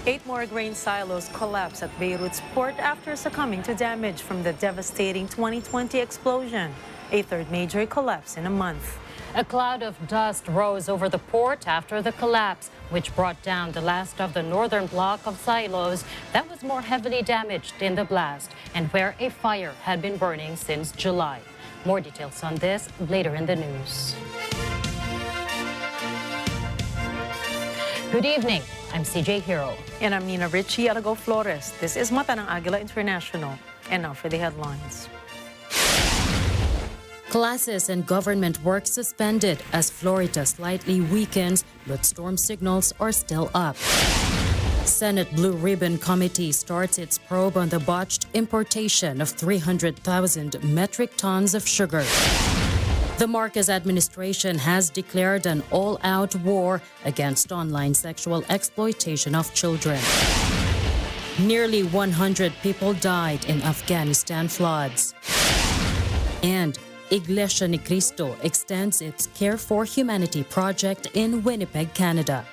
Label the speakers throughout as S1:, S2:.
S1: 8 more grain silos collapsed at Beirut's port after succumbing to damage from the devastating 2020 explosion, a third major collapse in a month.
S2: A cloud of dust rose over the port after the collapse, which brought down the last of the northern block of silos that was more heavily damaged in the blast and where a fire had been burning since July. More details on this later in the news. Good evening. I'm CJ Hero.
S1: And I'm Nina Richie Alago Flores. This is Mata ng Agila International. And now for the headlines.
S2: Classes and government work suspended as Florida slightly weakens, but storm signals are still up. Senate Blue Ribbon Committee starts its probe on the botched importation of 300,000 metric tons of sugar. The Marcos administration has declared an all-out war against online sexual exploitation of children. Nearly 100 people died in Afghanistan floods. And Iglesia ni Cristo extends its Care for Humanity project in Winnipeg, Canada.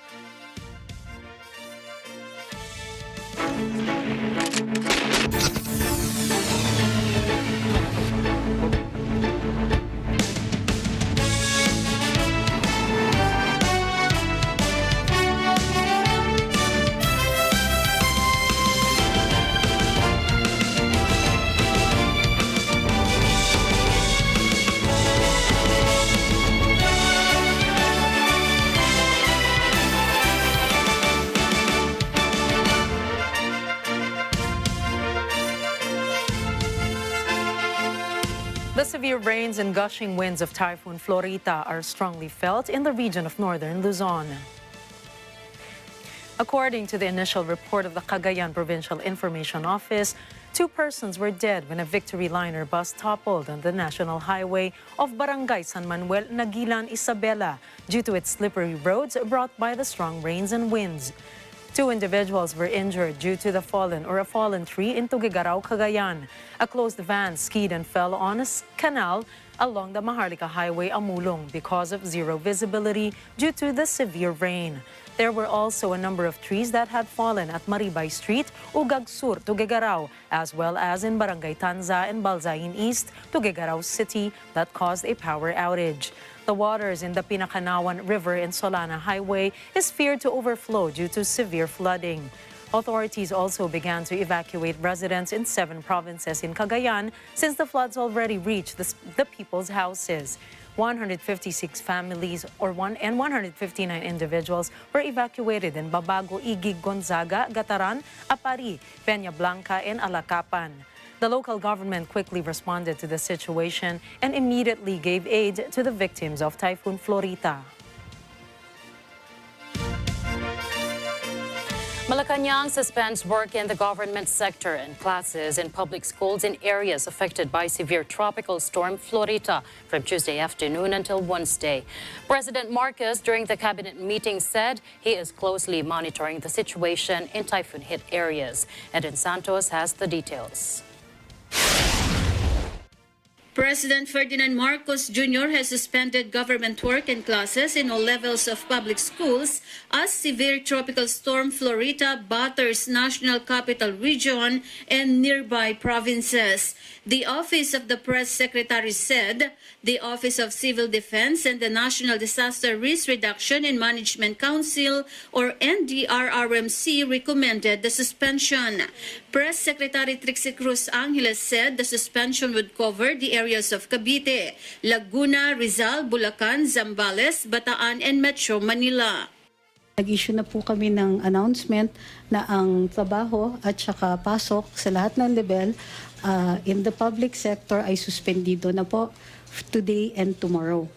S1: The severe rains and gushing winds of Typhoon Florita are strongly felt in the region of northern Luzon. According to the initial report of the Cagayan Provincial Information Office, 2 persons were dead when a Victory Liner bus toppled on the national highway of Barangay San Manuel, Nagilan, Isabela due to its slippery roads brought by the strong rains and winds. 2 individuals were injured due to a fallen tree in Tuguegarao, Cagayan. A closed van skied and fell on a canal along the Maharlika Highway, Amulong, because of zero visibility due to the severe rain. There were also a number of trees that had fallen at Maribay Street, Ugag Sur, Tuguegarao, as well as in Barangay Tanza and Balzayin East, Tuguegarao City, that caused a power outage. The waters in the Pinakanawan River and Solana Highway is feared to overflow due to severe flooding. Authorities also began to evacuate residents in 7 provinces in Cagayan since the floods already reached the people's houses. 156 families and 159 individuals were evacuated in Babago, Igig, Gonzaga, Gataran, Apari, Peña Blanca, and Alacapan. The local government quickly responded to the situation and immediately gave aid to the victims of Typhoon Florita.
S2: Malacanang suspends work in the government sector and classes in public schools in areas affected by severe tropical storm Florita from Tuesday afternoon until Wednesday. President Marcos, during the cabinet meeting, said he is closely monitoring the situation in typhoon-hit areas. Eden Santos has the details.
S3: President Ferdinand Marcos Jr. has suspended government work and classes in all levels of public schools as severe tropical storm Florita batters National Capital Region and nearby provinces. The Office of the Press Secretary said the Office of Civil Defense and the National Disaster Risk Reduction and Management Council, or NDRRMC, recommended the suspension. Press Secretary Trixie Cruz Angeles said the suspension would cover the areas of Cavite, Laguna, Rizal, Bulacan, Zambales, Bataan, and Metro Manila.
S4: Nag-issue na po kami ng announcement na ang trabaho at saka pasok sa lahat ng level in the public sector ay suspendido na po today and tomorrow.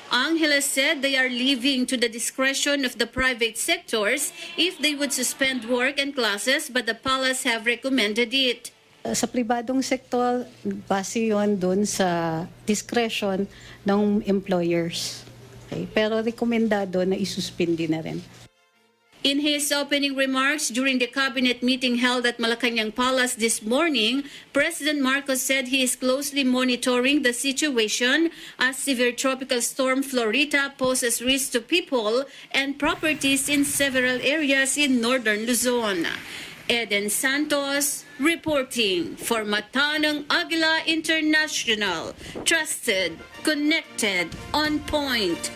S3: Angeles said they are leaving to the discretion of the private sectors if they would suspend work and classes, but the palace have recommended it.
S4: Sa pribadong sektor, base yon doon sa discretion ng employers. Okay? Pero rekomendado na isuspindi na rin.
S3: In his opening remarks during the cabinet meeting held at Malacanang Palace this morning, President Marcos said he is closely monitoring the situation as severe tropical storm Florita poses risk to people and properties in several areas in northern Luzon. Eden Santos reporting for Mata ng Agila International. Trusted, connected, on point.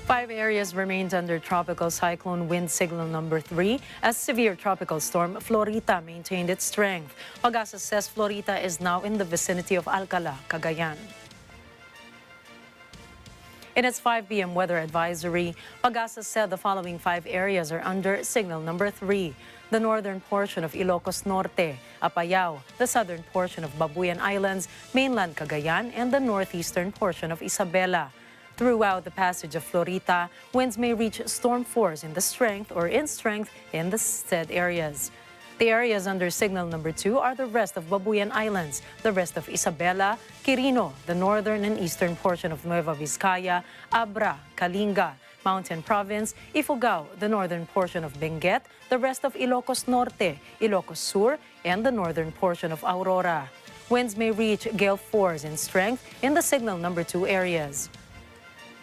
S1: 5 areas remained under tropical cyclone wind signal number 3 as severe tropical storm Florita maintained its strength. Pag-asa says Florita is now in the vicinity of Alcala, Cagayan. In its 5 p.m. weather advisory, Pag-asa said the following 5 areas are under signal number 3. The northern portion of Ilocos Norte, Apayao, the southern portion of Babuyan Islands, mainland Cagayan, and the northeastern portion of Isabela. Throughout the passage of Florita, winds may reach storm force in the strength or in strength in the said areas. The areas under signal number 2 are the rest of Babuyan Islands, the rest of Isabela, Quirino, the northern and eastern portion of Nueva Vizcaya, Abra, Kalinga, Mountain Province, Ifugao, the northern portion of Benguet, the rest of Ilocos Norte, Ilocos Sur, and the northern portion of Aurora. Winds may reach gale force in strength in the signal number 2 areas.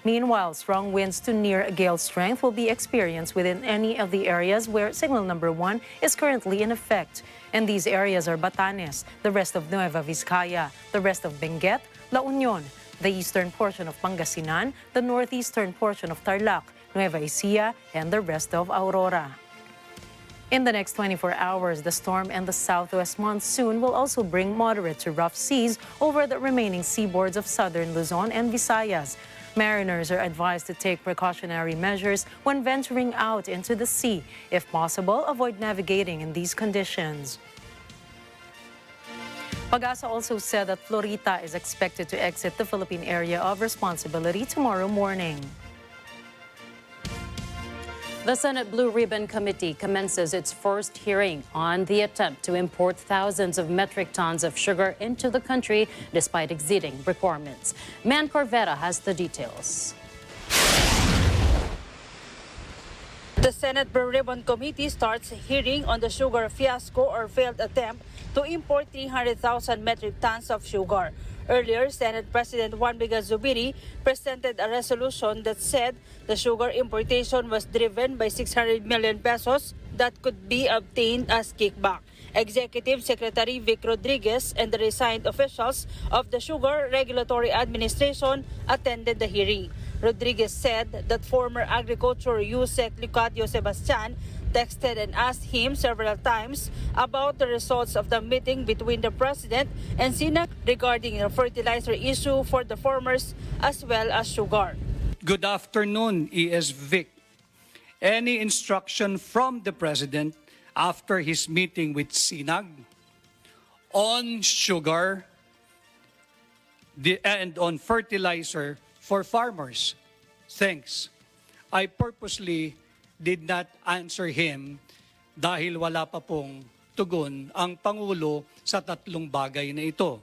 S1: Meanwhile, strong winds to near gale strength will be experienced within any of the areas where signal number 1 is currently in effect. And these areas are Batanes, the rest of Nueva Vizcaya, the rest of Benguet, La Union, the eastern portion of Pangasinan, the northeastern portion of Tarlac, Nueva Ecija, and the rest of Aurora. In the next 24 hours, the storm and the southwest monsoon will also bring moderate to rough seas over the remaining seaboards of southern Luzon and Visayas. Mariners are advised to take precautionary measures when venturing out into the sea. If possible, avoid navigating in these conditions. Pag-asa also said that Florita is expected to exit the Philippine area of responsibility tomorrow morning.
S2: The Senate Blue Ribbon Committee commences its first hearing on the attempt to import thousands of metric tons of sugar into the country despite exceeding requirements. Man Corvera has the details.
S5: The Senate Blue Ribbon Committee starts hearing on the sugar fiasco or failed attempt to import 300,000 metric tons of sugar. Earlier, Senate President Juan Biga Zubiri presented a resolution that said the sugar importation was driven by 600 million pesos that could be obtained as kickback. Executive Secretary Vic Rodriguez and the resigned officials of the Sugar Regulatory Administration attended the hearing. Rodriguez said that former Agriculture USEC Licatio Sebastian texted and asked him several times about the results of the meeting between the President and SINAC regarding the fertilizer issue for the farmers as well as sugar.
S6: Good afternoon, ES Vic. Any instruction from the President after his meeting with SINAG on sugar and on fertilizer for farmers? Thanks. I purposely did not answer him dahil wala pa pong tugon ang Pangulo sa tatlong bagay na ito.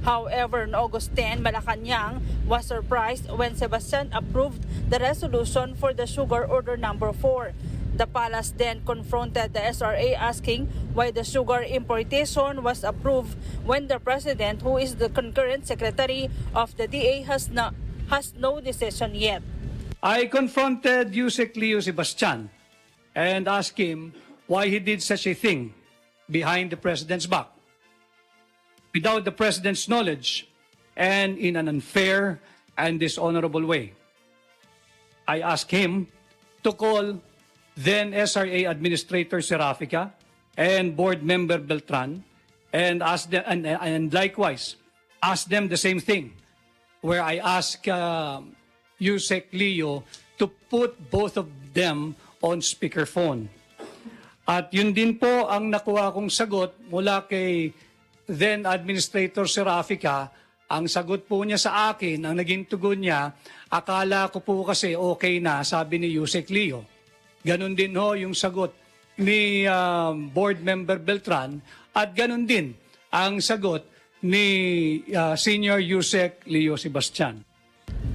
S5: However, on August 10, Malacanang was surprised when Sebastian approved the resolution for the sugar order number 4. The palace then confronted the SRA asking why the sugar importation was approved when the President, who is the concurrent secretary of the DA, has no decision yet.
S6: I confronted Yusek Leo Sebastian and asked him why he did such a thing behind the President's back, without the President's knowledge, and in an unfair and dishonorable way. I asked him to call then SRA Administrator Serafica and Board Member Beltran and ask them, and likewise ask them the same thing, where I asked Yusek Leo to put both of them on speakerphone. At yun din po ang nakuha kong sagot mula kay then Administrator Serafica. Ang sagot po niya sa akin, ang naging tugon niya, akala ko po kasi okay na, sabi ni Yusek Leo. Ganon din ho yung sagot ni Board Member Beltran at ganon din ang sagot ni Senior Yusek Leo Sebastian.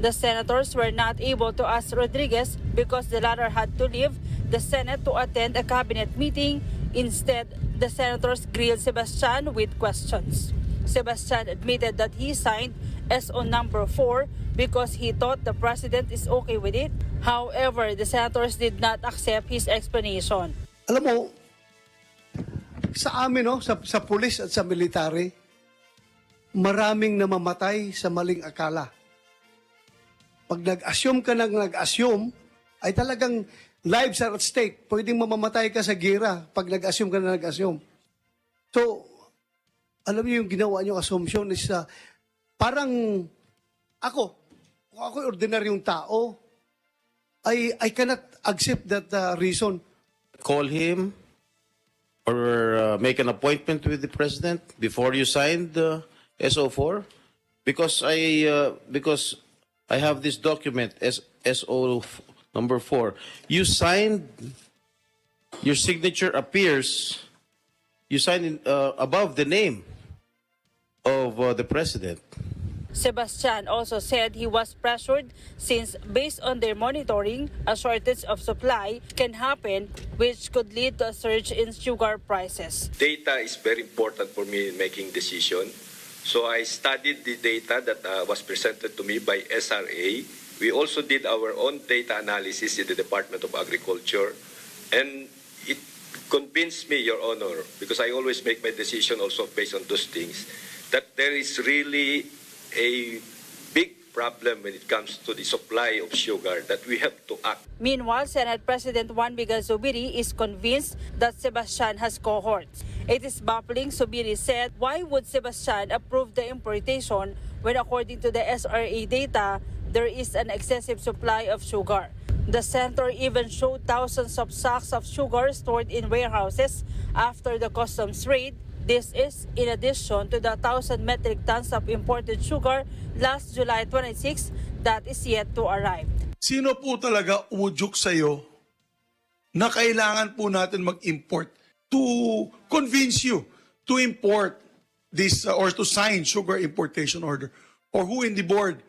S5: The senators were not able to ask Rodriguez because the latter had to leave the Senate to attend a cabinet meeting. Instead, the senators grilled Sebastian with questions. Sebastian admitted that he signed SO number 4 because he thought the president is okay with it. However, the senators did not accept his explanation.
S7: Alam mo, sa amin, no, sa pulis at sa military, maraming namamatay sa maling akala. Pag nag-assume ka nag-assume, ay talagang lives are at stake. Pwedeng mamamatay ka sa gira pag nag-assume ka na nag-assume. So, alam niyo yung ginawa niyong assumption is parang kung ako ordinaryong tao, I cannot accept that reason.
S8: Call him or make an appointment with the president before you sign the SO4? Because I have this document, SO number 4. You signed, your signature appears, you signed above the name of the president.
S5: Sebastian also said he was pressured since, based on their monitoring, a shortage of supply can happen, which could lead to a surge in sugar prices.
S9: Data is very important for me in making decision. So I studied the data that was presented to me by SRA. We also did our own data analysis in the Department of Agriculture. And it convinced me, Your Honor, because I always make my decision also based on those things, that there is really a big problem when it comes to the supply of sugar, that we have to act.
S5: Meanwhile, Senate President Juan Miguel Zubiri is convinced that Sebastian has cohorts. It is baffling, Zubiri said, why would Sebastian approve the importation when, according to the SRA data, there is an excessive supply of sugar? The center even showed thousands of sacks of sugar stored in warehouses after the customs raid. This is in addition to the 1,000 metric tons of imported sugar last July 26 that is yet to arrive.
S10: Sino po talaga umudyok sa'yo na kailangan po natin mag-import to convince you to import this or to sign sugar importation order? Or who in the board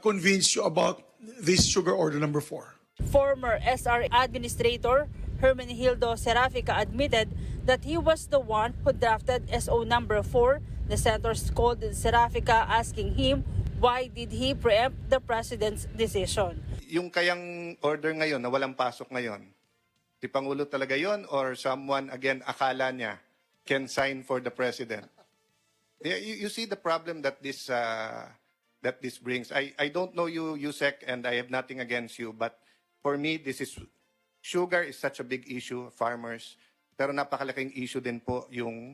S10: convinced you about this sugar order number 4?
S5: Former SR Administrator Hermenegildo Serafica admitted that he was the one who drafted SO number 4. The senators called Serafica asking him why did he preempt the president's decision.
S11: Yung kayang order ngayon na walang pasok ngayon, si Pangulo talaga yon or someone, again, akala niya can sign for the president? You see the problem that this brings. I don't know you, Yusek, and I have nothing against you, but for me, sugar is such a big issue, farmers, pero napakalaking issue din po yung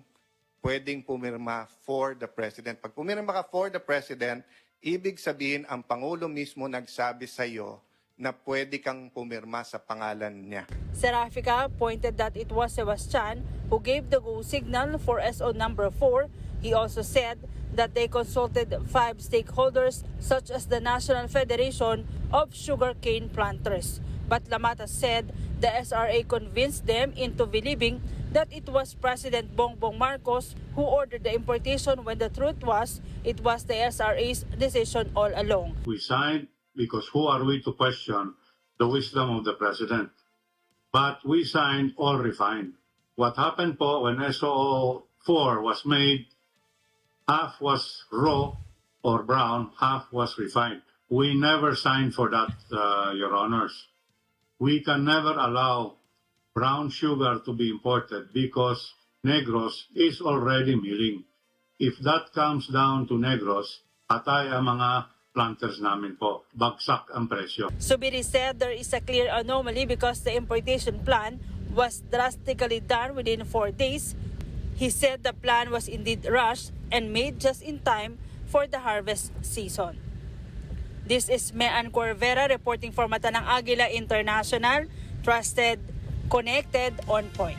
S11: pwedeng pumirma for the president. Pag pumirma ka for the president, ibig sabihin ang Pangulo mismo nagsabi sa iyo na pwede kang pumirma sa pangalan niya.
S5: Serafica pointed that it was Sebastian who gave the go signal for SO number 4. He also said that they consulted 5 stakeholders such as the National Federation of Sugarcane Planters. But Lamata said the SRA convinced them into believing that it was President Bongbong Marcos who ordered the importation when the truth was, it was the SRA's decision all along.
S12: We signed because who are we to question the wisdom of the President? But we signed all refined. What happened po when SO4 was made, half was raw or brown, half was refined. We never signed for that, Your Honors. We can never allow brown sugar to be imported because Negros is already milling. If that comes down to Negros, patay ang mga planters namin po. Bagsak ang presyo.
S5: Zubiri said there is a clear anomaly because the importation plan was drastically done within 4 days. He said the plan was indeed rushed and made just in time for the harvest season. This is Mean Corvera reporting for Mata ng Agila International. Trusted, connected, on point.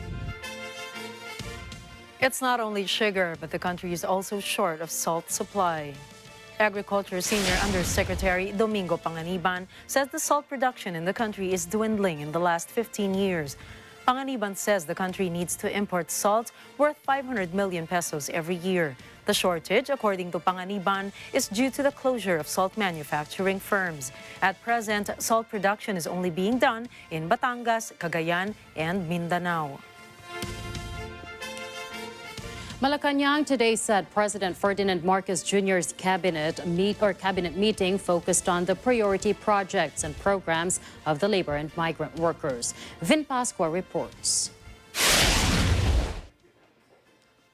S1: It's not only sugar, but the country is also short of salt supply. Agriculture Senior Undersecretary Domingo Panganiban says the salt production in the country is dwindling in the last 15 years. Panganiban says the country needs to import salt worth 500 million pesos every year. The shortage, according to Panganiban, is due to the closure of salt manufacturing firms. At present, salt production is only being done in Batangas, Cagayan, and Mindanao.
S2: Malacanang today said President Ferdinand Marcos Jr.'s cabinet meeting focused on the priority projects and programs of the labor and migrant workers. Vin Pascua reports.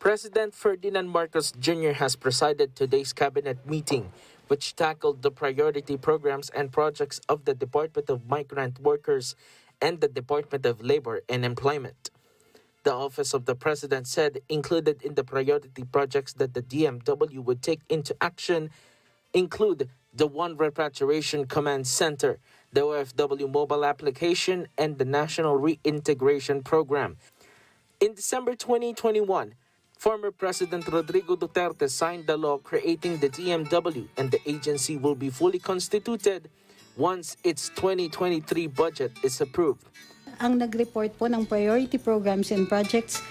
S13: President Ferdinand Marcos Jr. has presided today's cabinet meeting, which tackled the priority programs and projects of the Department of Migrant Workers and the Department of Labor and Employment. The Office of the President said included in the priority projects that the DMW would take into action include the One Repatriation Command Center, the OFW mobile application, and the National Reintegration Program. In December 2021, former President Rodrigo Duterte signed the law creating the DMW, and the agency will be fully constituted once its 2023 budget is approved.
S4: Ang nag-report po ng priority programs and projects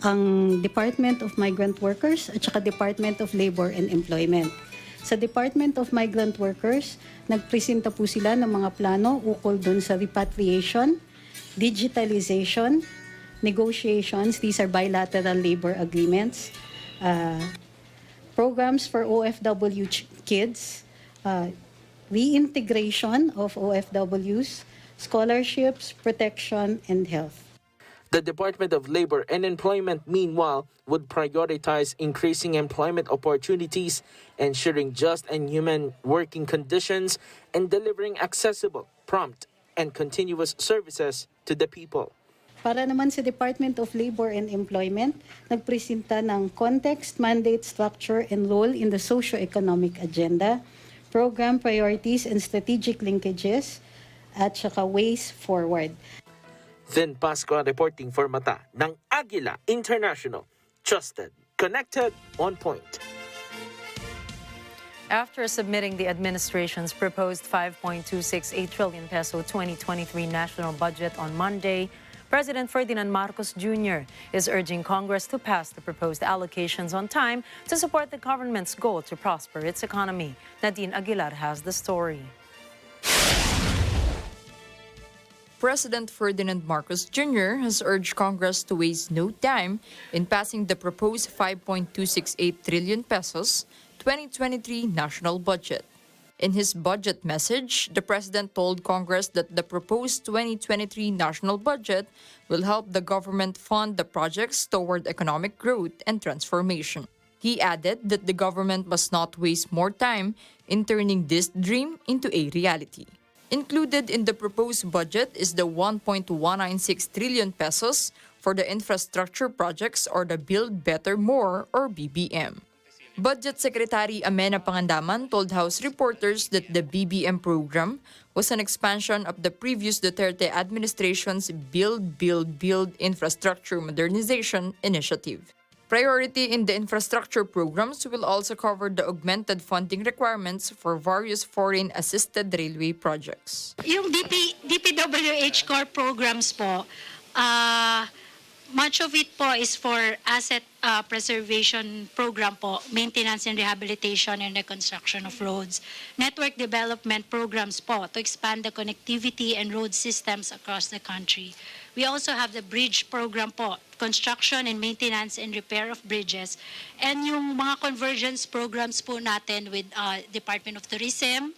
S4: ang Department of Migrant Workers at saka Department of Labor and Employment. Sa Department of Migrant Workers, nagpresenta po sila ng mga plano ukol dun sa repatriation, digitalization, negotiations, these are bilateral labor agreements, programs for OFW kids, reintegration of OFWs, scholarships, protection, and health.
S13: The Department of Labor and Employment, meanwhile, would prioritize increasing employment opportunities, ensuring just and human working conditions, and delivering accessible, prompt, and continuous services to the people.
S4: Para naman sa Department of Labor and Employment, nagpresenta ng context, mandate, structure, and role in the socio-economic agenda, program priorities and strategic linkages, at saka ways forward.
S13: Vin Pascua reporting for Mata ng Agila International. Trusted, connected, on point.
S1: After submitting the administration's proposed 5.268 trillion peso 2023 national budget on Monday, President Ferdinand Marcos Jr. is urging Congress to pass the proposed allocations on time to support the government's goal to prosper its economy. Nadine Aguilar has the story.
S14: President Ferdinand Marcos Jr. has urged Congress to waste no time in passing the proposed 5.268 trillion pesos 2023 national budget. In his budget message, the president told Congress that the proposed 2023 national budget will help the government fund the projects toward economic growth and transformation. He added that the government must not waste more time in turning this dream into a reality. Included in the proposed budget is the 1.196 trillion pesos for the infrastructure projects or the Build Better More or BBM. Budget Secretary Amena Pangandaman told House reporters that the BBM program was an expansion of the previous Duterte administration's Build Infrastructure Modernization Initiative. Priority in the infrastructure programs will also cover the augmented funding requirements for various foreign-assisted railway projects.
S15: Yung DPWH core programs po, much of it po is for asset preservation program po, maintenance and rehabilitation and reconstruction of roads, network development programs po to expand the connectivity and road systems across the country. We also have the bridge program po, construction and maintenance and repair of bridges, and yung mga convergence programs po natin with Department of Tourism,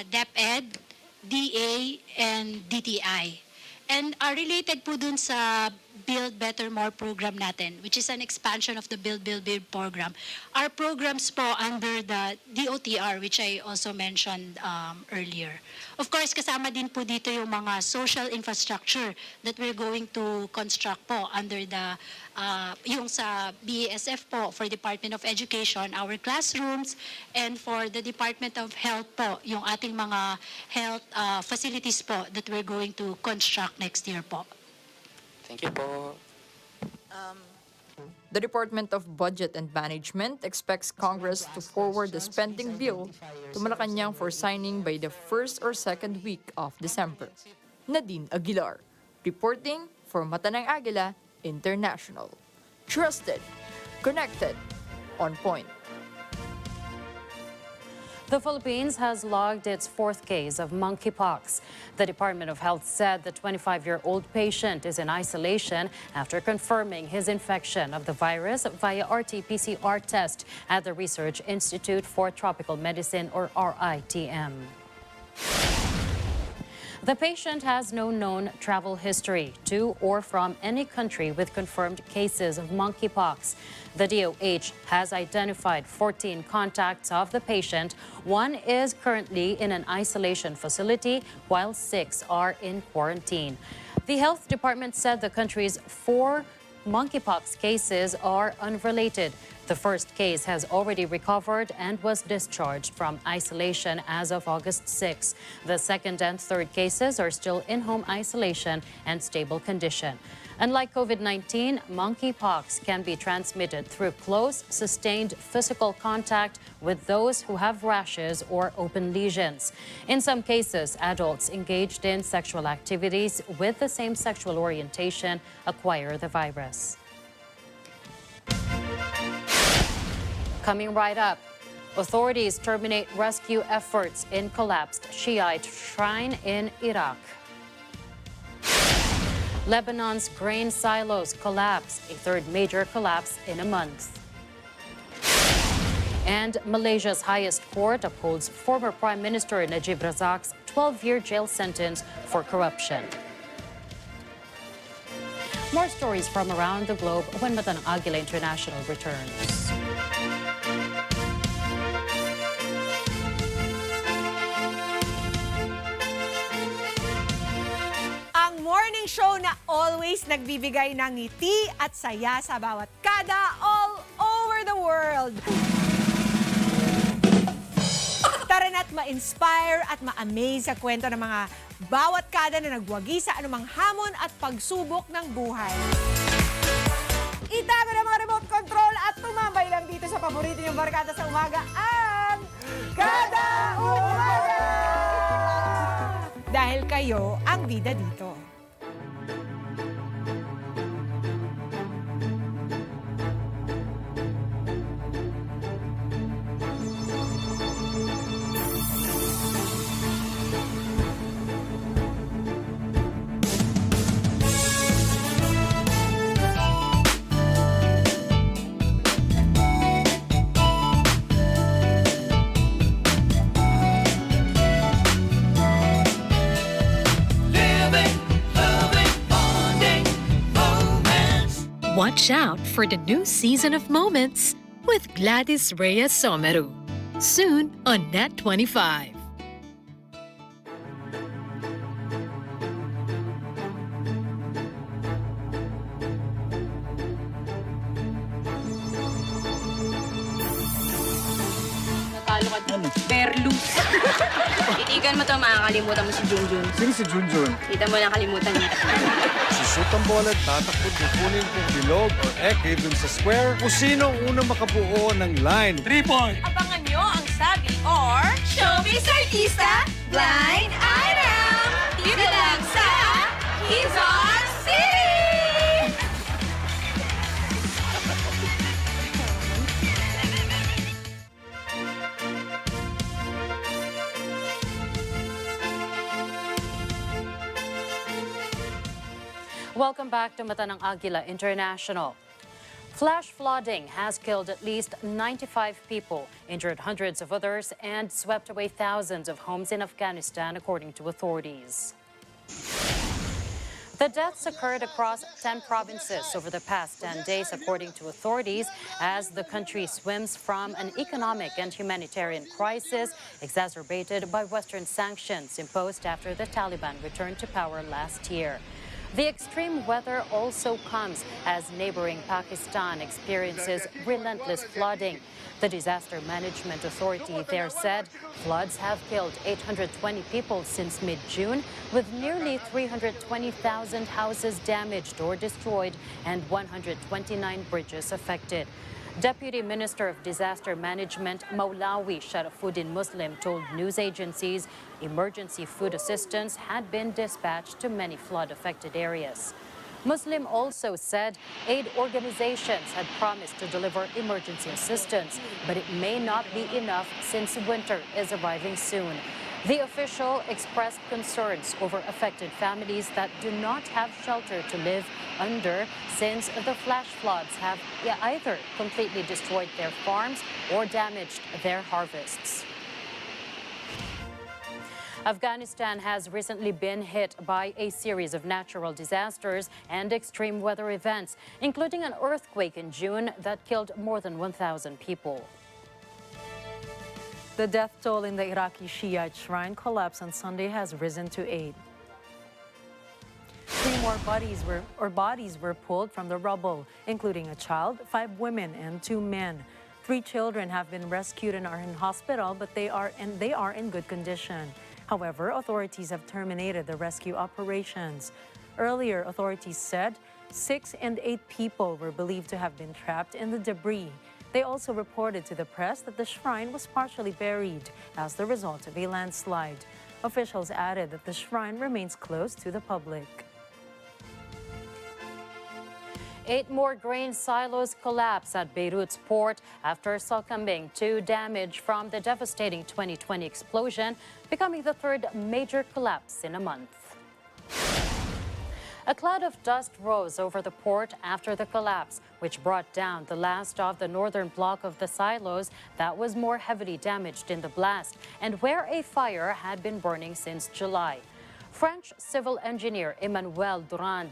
S15: DepEd, DA, and DTI. And related po dun sa Build Better More program natin, which is an expansion of the Build program. Our programs po under the DOTR, which I also mentioned earlier. Of course, kasama din po dito yung mga social infrastructure that we're going to construct po under the yung sa BASF po for Department of Education, our classrooms, and for the Department of Health po, yung ating mga health facilities po that we're going to construct next year po.
S16: Thank you po.
S14: The Department of Budget and Management expects Congress to forward the spending bill to Malacanang for signing by the first or second week of December. Nadine Aguilar, reporting for Mata ng Agila International. Trusted, Connected. On point.
S2: The Philippines has logged its fourth case of monkeypox. The Department of Health said the 25-year-old patient is in isolation after confirming his infection of the virus via RT-PCR test at the Research Institute for Tropical Medicine, or RITM. The patient has no known travel history to or from any country with confirmed cases of monkeypox. The DOH has identified 14 contacts of the patient. One is currently in an isolation facility, while 6 are in quarantine. The health department said the country's 4 monkeypox cases are unrelated. The first case has already recovered and was discharged from isolation as of August 6. The second and third cases are still in home isolation and stable condition. Unlike COVID-19, monkeypox can be transmitted through close, sustained physical contact with those who have rashes or open lesions. In some cases, adults engaged in sexual activities with the same sexual orientation acquire the virus. Coming right up, authorities terminate rescue efforts in collapsed Shiite shrine in Iraq. Lebanon's grain silos collapse, a third major collapse in a month. And Malaysia's highest court upholds former Prime Minister Najib Razak's 12-year jail sentence for corruption. More stories from around the globe when Mata ng Agila International returns.
S17: Morning show na always nagbibigay ng ngiti at saya sa bawat kada all over the world. Tara na't ma-inspire at ma-amaze sa kwento ng mga bawat kada na nagwagi sa anumang hamon at pagsubok ng buhay. Itago na mga remote control at tumambay lang dito sa paborito niyong barkada sa umaga, ang Kada Umaga! Dahil kayo ang bida dito.
S18: Watch out for the new season of Moments with Gladys Reyes Someru. Soon on Net 25.
S19: Natalo ka dun. Berlus. Titigan mo to, makakalimutan mo si Junjun.
S20: Sino si Junjun?
S19: Kita mo nakalimutan niya.
S20: Sushoot ang bola, tatakbo, kukunin kung bilog or ekib dun sa square. Kung sino ang unang makabuo ng line. 3-point!
S17: Abangan nyo ang sabi or
S19: Showbiz Artista Blind Item! Dito lang sa Quezon City!
S2: Welcome back to Mata ng Agila International. Flash flooding has killed at least 95 people, injured hundreds of others, and swept away thousands of homes in Afghanistan, according to authorities. The deaths occurred across 10 provinces over the past 10 days, according to authorities, as the country swims from an economic and humanitarian crisis exacerbated by Western sanctions imposed after the Taliban returned to power last year. The extreme weather also comes as neighboring Pakistan experiences relentless flooding. The Disaster Management Authority there said floods have killed 820 people since mid-June, with nearly 320,000 houses damaged or destroyed and 129 bridges affected. Deputy Minister of Disaster Management Maulawi Sharafuddin Muslim told news agencies emergency food assistance had been dispatched to many flood-affected areas. Muslim also said aid organizations had promised to deliver emergency assistance, but it may not be enough since winter is arriving soon. The official expressed concerns over affected families that do not have shelter to live under since the flash floods have either completely destroyed their farms or damaged their harvests. Afghanistan has recently been hit by a series of natural disasters and extreme weather events, including an earthquake in June that killed more than 1,000 people.
S1: The death toll in the Iraqi Shiite shrine collapse on Sunday has risen to 8. 3 more bodies were pulled from the rubble, including a child, 5 women, and 2 men. 3 children have been rescued and are in hospital, but they are in good condition. However, authorities have terminated the rescue operations. Earlier, authorities said 6 and 8 people were believed to have been trapped in the debris. They also reported to the press that the shrine was partially buried as the result of a landslide. Officials added that the shrine remains closed to the public.
S2: 8 more grain silos collapse at Beirut's port after succumbing to damage from the devastating 2020 explosion, becoming the 3rd major collapse in a month. A cloud of dust rose over the port after the collapse, which brought down the last of the northern block of the silos that was more heavily damaged in the blast and where a fire had been burning since July. French civil engineer Emmanuel Durand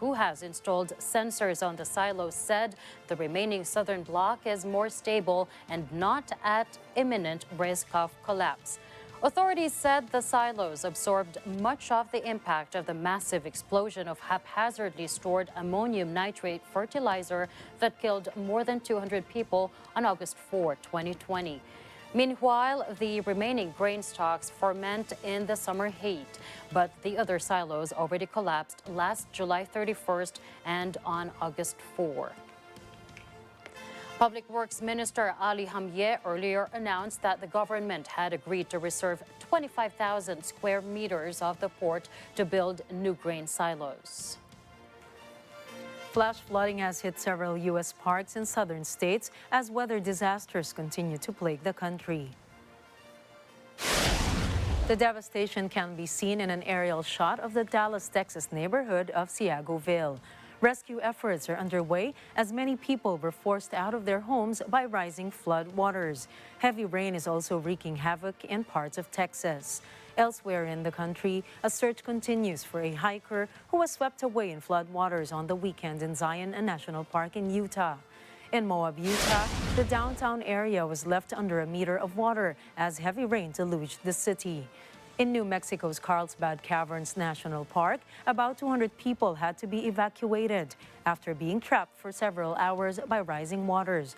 S2: who has installed sensors on the silos, said the remaining southern block is more stable and not at imminent risk of collapse. Authorities said the silos absorbed much of the impact of the massive explosion of haphazardly stored ammonium nitrate fertilizer that killed more than 200 people on August 4, 2020. Meanwhile, the remaining grain stocks ferment in the summer heat, but the other silos already collapsed last July 31st and on August 4. Public Works Minister Ali Hamye earlier announced that the government had agreed to reserve 25,000 square meters of the port to build new grain silos.
S1: Flash flooding has hit several U.S. parks in southern states as weather disasters continue to plague the country. The devastation can be seen in an aerial shot of the Dallas, Texas neighborhood of Ciagoville. Rescue efforts are underway as many people were forced out of their homes by rising flood waters. Heavy rain is also wreaking havoc in parts of Texas. Elsewhere in the country, a search continues for a hiker who was swept away in flood waters on the weekend in Zion National Park in Utah. In Moab, Utah, the downtown area was left under a meter of water as heavy rain deluged the city. In New Mexico's Carlsbad Caverns National Park, about 200 people had to be evacuated after being trapped for several hours by rising waters.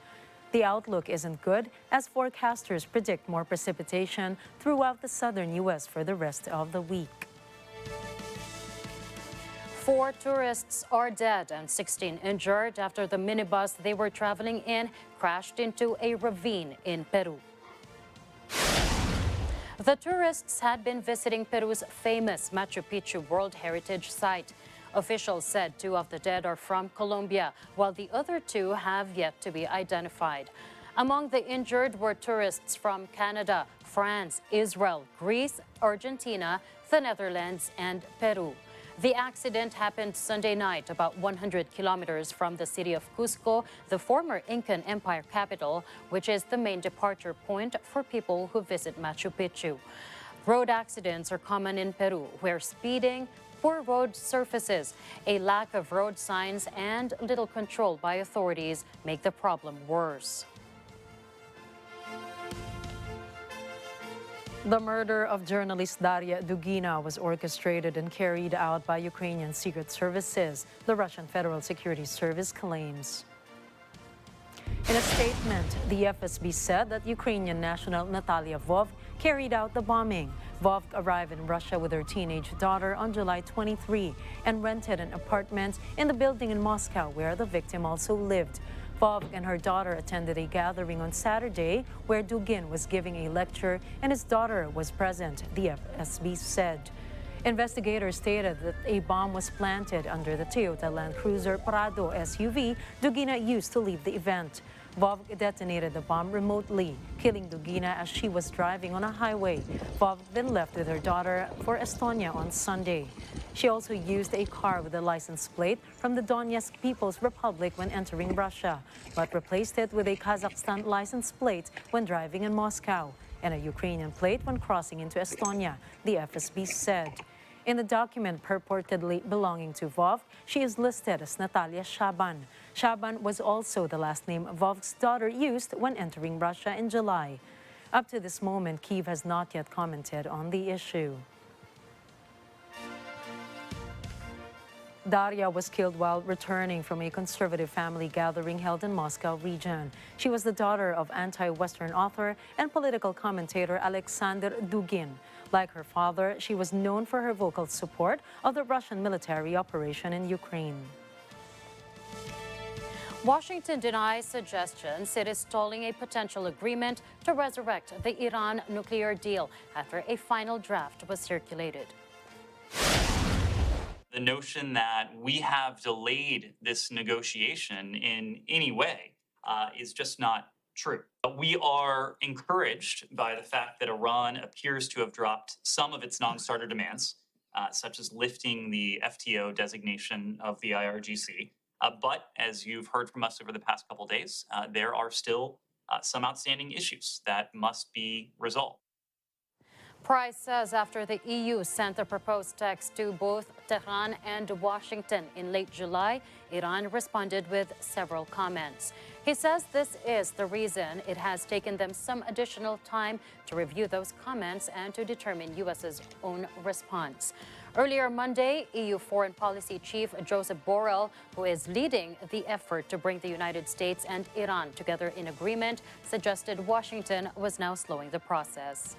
S1: The outlook isn't good as forecasters predict more precipitation throughout the southern U.S. for the rest of the week.
S2: 4 tourists are dead and 16 injured after the minibus they were traveling in crashed into a ravine in Peru. The tourists had been visiting Peru's famous Machu Picchu World Heritage Site. Officials said 2 of the dead are from Colombia, while the other 2 have yet to be identified. Among the injured were tourists from Canada, France, Israel, Greece, Argentina, the Netherlands, and Peru. The accident happened Sunday night, about 100 kilometers from the city of Cusco, the former Incan Empire capital, which is the main departure point for people who visit Machu Picchu. Road accidents are common in Peru, where speeding, poor road surfaces, a lack of road signs, and little control by authorities make the problem worse.
S1: The murder of journalist Daria Dugina was orchestrated and carried out by Ukrainian secret services, the Russian Federal Security Service claims. In a statement, the FSB said that Ukrainian national Natalia Vovk carried out the bombing. Vovk arrived in Russia with her teenage daughter on July 23 and rented an apartment in the building in Moscow where the victim also lived. Vovk and her daughter attended a gathering on Saturday where Dugin was giving a lecture and his daughter was present, the FSB said. Investigators stated that a bomb was planted under the Toyota Land Cruiser Prado SUV Dugina used to leave the event. Vov detonated the bomb remotely, killing Dugina as she was driving on a highway. Vov then left with her daughter for Estonia on Sunday. She also used a car with a license plate from the Donetsk People's Republic when entering Russia, but replaced it with a Kazakhstan license plate when driving in Moscow and a Ukrainian plate when crossing into Estonia, the FSB said. In the document purportedly belonging to Vov, she is listed as Natalia Shaban. Shaban was also the last name Vov's daughter used when entering Russia in July. Up to this moment, Kyiv has not yet commented on the issue. Daria was killed while returning from a conservative family gathering held in Moscow region. She was the daughter of anti-Western author and political commentator Alexander Dugin. Like her father, she was known for her vocal support of the Russian military operation in Ukraine.
S2: Washington denies suggestions it is stalling a potential agreement to resurrect the Iran nuclear deal after a final draft was circulated.
S21: The notion that we have delayed this negotiation in any way is just not true. We are encouraged by the fact that Iran appears to have dropped some of its non-starter demands, such as lifting the FTO designation of the IRGC. But as you've heard from us over the past couple of days, there are still some outstanding issues that must be resolved.
S2: Price says after the EU sent the proposed text to both Tehran and Washington in late July, Iran responded with several comments. He says this is the reason it has taken them some additional time to review those comments and to determine U.S.'s own response. Earlier Monday, EU Foreign Policy Chief Joseph Borrell, who is leading the effort to bring the United States and Iran together in agreement, suggested Washington was now slowing the process.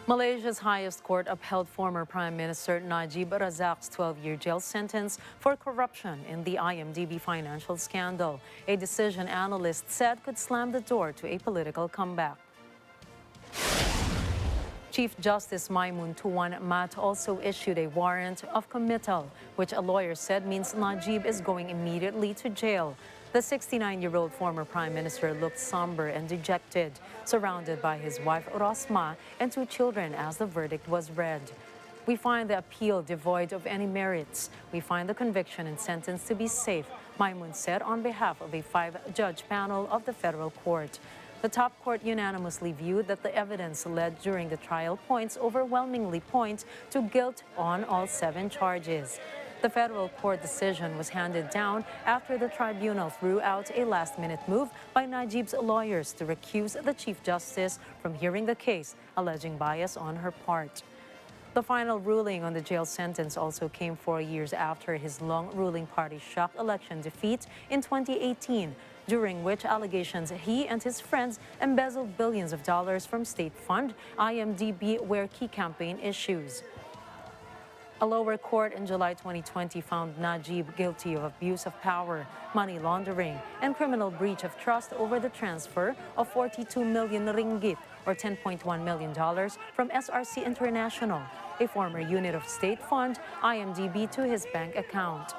S1: Malaysia's highest court upheld former Prime Minister Najib Razak's 12-year jail sentence for corruption in the IMDb financial scandal, a decision analysts said could slam the door to a political comeback. Chief Justice Maimun Tuan Mat also issued a warrant of committal, which a lawyer said means Najib is going immediately to jail. The 69-year-old former prime minister looked somber and dejected, surrounded by his wife Rosma and 2 children as the verdict was read. We find the appeal devoid of any merits. We find the conviction and sentence to be safe, Maimun said on behalf of a 5-judge panel of the federal court. The top court unanimously viewed that the evidence led during the trial overwhelmingly point to guilt on all 7 charges. The federal court decision was handed down after the tribunal threw out a last-minute move by Najib's lawyers to recuse the Chief Justice from hearing the case, alleging bias on her part. The final ruling on the jail sentence also came 4 years after his long ruling party shock election defeat in 2018, during which allegations he and his friends embezzled billions of dollars from state fund IMDb were key campaign issues. A lower court in July 2020 found Najib guilty of abuse of power, money laundering, and criminal breach of trust over the transfer of 42 million ringgit, or $10.1 million, from SRC International, a former unit of state fund, IMDb, to his bank account.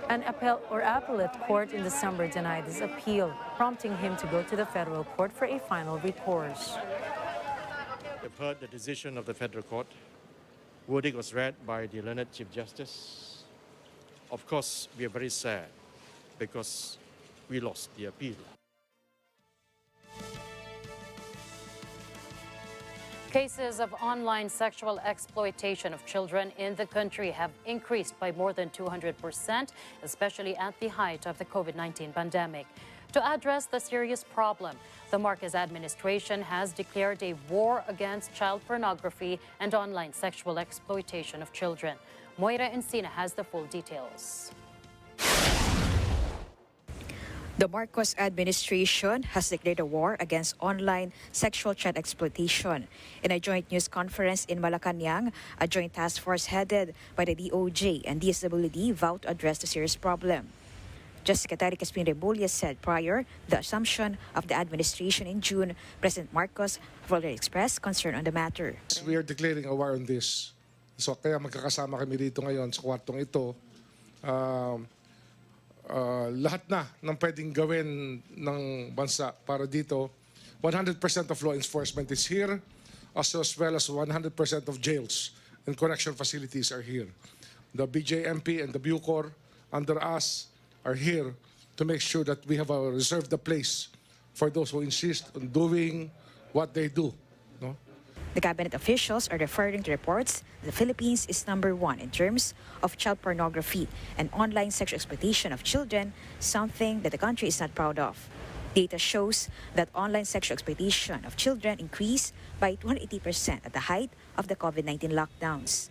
S1: An appellate court in December denied his appeal, prompting him to go to the federal court for a final recourse.
S22: You've heard the decision of the federal court. Verdict was read by the learned Chief Justice. Of course, we are very sad because we lost the appeal.
S2: Cases of online sexual exploitation of children in the country have increased by more than 200%, especially at the height of the COVID-19 pandemic. To address the serious problem, the Marcos administration has declared a war against child pornography and online sexual exploitation of children. Moira Encina has the full details.
S23: The Marcos administration has declared a war against online sexual child exploitation. In a joint news conference in Malacanang, a joint task force headed by the DOJ and DSWD vowed to address the serious problem. Justice Secretary Crispin Rebulla said prior the assumption of the administration in June, President Marcos have already expressed concern on the matter.
S3: We are declaring a war on this. So kaya magkakasama kami dito ngayon sa kwartong ito. Lahat na ng pwedeng gawin ng bansa para dito. 100% of law enforcement is here, as well as 100% of jails and correction facilities are here. The BJMP and the Bucor under us are here to make sure that we have reserved a place for those who insist on doing what they do. No?
S23: The cabinet officials are referring to reports that the Philippines is #1 in terms of child pornography and online sexual exploitation of children, something that the country is not proud of. Data shows that online sexual exploitation of children increased by 280% at the height of the COVID-19 lockdowns.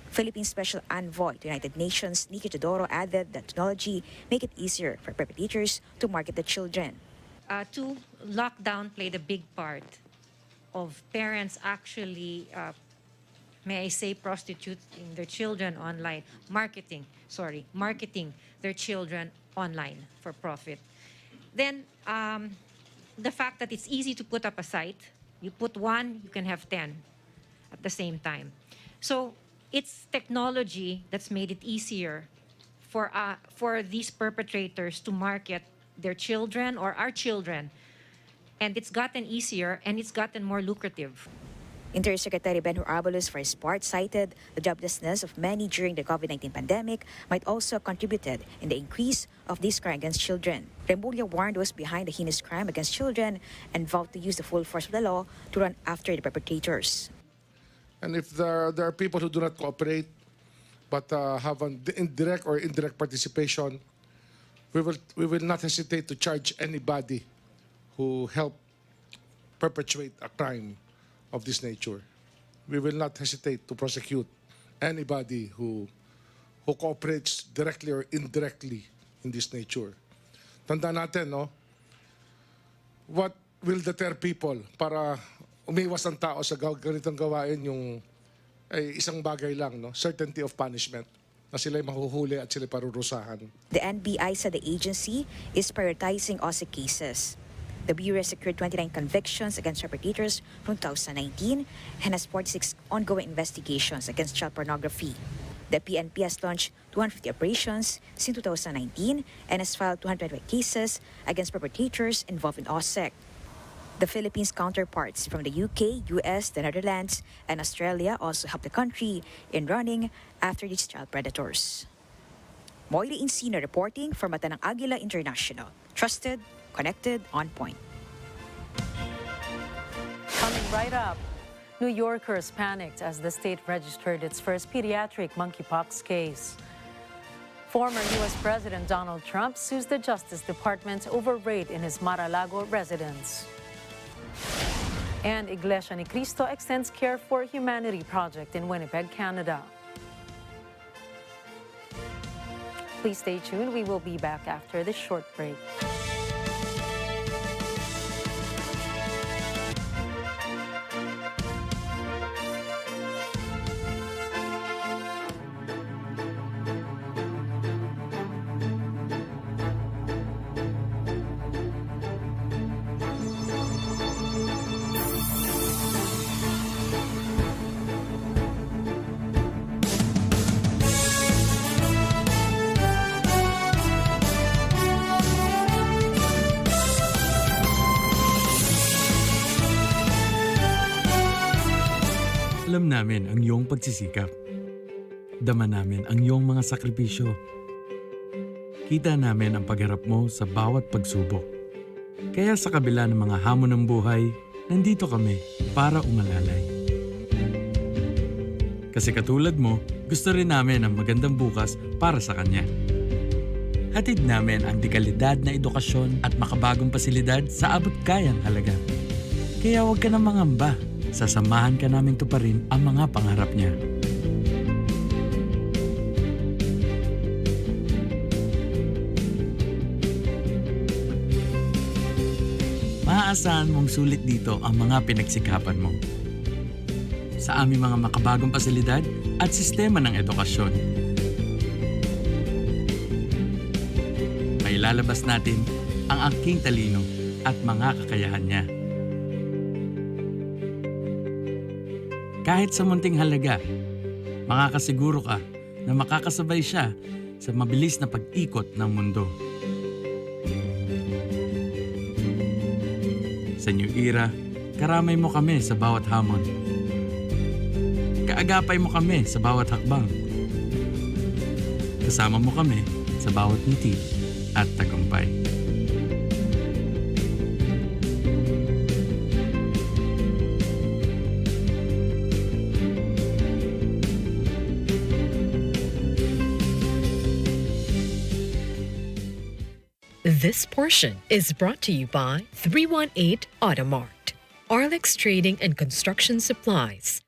S23: Philippine Special Envoy to United Nations Nikki Teodoro added that technology make it easier for perpetrators to market the children.
S6: Lockdown played a big part of parents actually, may I say, prostituting their children online, marketing their children online for profit. Then the fact that it's easy to put up a site, you put one, you can have 10 at the same time. So it's technology that's made it easier for these perpetrators to market their children or our children. And it's gotten easier and it's gotten more lucrative.
S23: Interior Secretary Benhur Abalos for his part cited the joblessness of many during the COVID-19 pandemic might also contributed in the increase of this crime against children. Rebulla warned those behind the heinous crime against children and vowed to use the full force of the law to run after the perpetrators.
S3: And if there are people who do not cooperate but have an indirect or indirect participation, we will not hesitate to charge anybody who helped perpetrate a crime of this nature. We will not hesitate to prosecute anybody who cooperates directly or indirectly in this nature. Tandaan natin, no? What will deter people para umiwas ang tao sa ganitong gawain yung isang bagay lang, no? Certainty of punishment. Na sila'y mahuhuli at sila'y parurusahan.
S23: The NBI said the agency is prioritizing OSIC cases. The Bureau secured 29 convictions against perpetrators from 2019 and has 46 ongoing investigations against child pornography. The PNP has launched 250 operations since 2019 and has filed 228 cases against perpetrators involved in OSIC. The Philippines' counterparts from the UK, US, the Netherlands, and Australia also helped the country in running after these child predators. Moira Encina reporting for Mata ng Agila International. Trusted, connected, on point.
S1: Coming right up, New Yorkers panicked as the state registered its first pediatric monkeypox case. Former U.S. President Donald Trump sues the Justice Department over raid in his Mar-a-Lago residence. And Iglesia ni Cristo extends Care for Humanity project in Winnipeg, Canada. Please stay tuned. We will be back after this short break.
S7: Alam namin ang iyong pagsisikap. Dama namin ang iyong mga sakripisyo. Kita namin ang pagharap mo sa bawat pagsubok. Kaya sa kabila ng mga hamon ng buhay, nandito kami para umalalay. Kasi katulad mo, gusto rin namin ang magandang bukas para sa kanya. Hatid namin ang dekalidad na edukasyon at makabagong pasilidad sa abot kayang halaga. Kaya huwag ka na mangamba. Sasamahan ka namin tuparin ang mga pangarap niya. Maaasahan mong sulit dito ang mga pinagsikapan mo. Sa aming mga makabagong pasilidad at sistema ng edukasyon. mailalabas natin ang angking talino at mga kakayahan niya. Kahit sa munting halaga, makakasiguro ka na makakasabay siya sa mabilis na pag-ikot ng mundo. Sa New Era, karamay mo kami sa bawat hamon. Kaagapay mo kami sa bawat hakbang. Kasama mo kami sa bawat ngiti at tagumpay.
S18: This portion is brought to you by 318 Automart, Arlex Trading and Construction Supplies.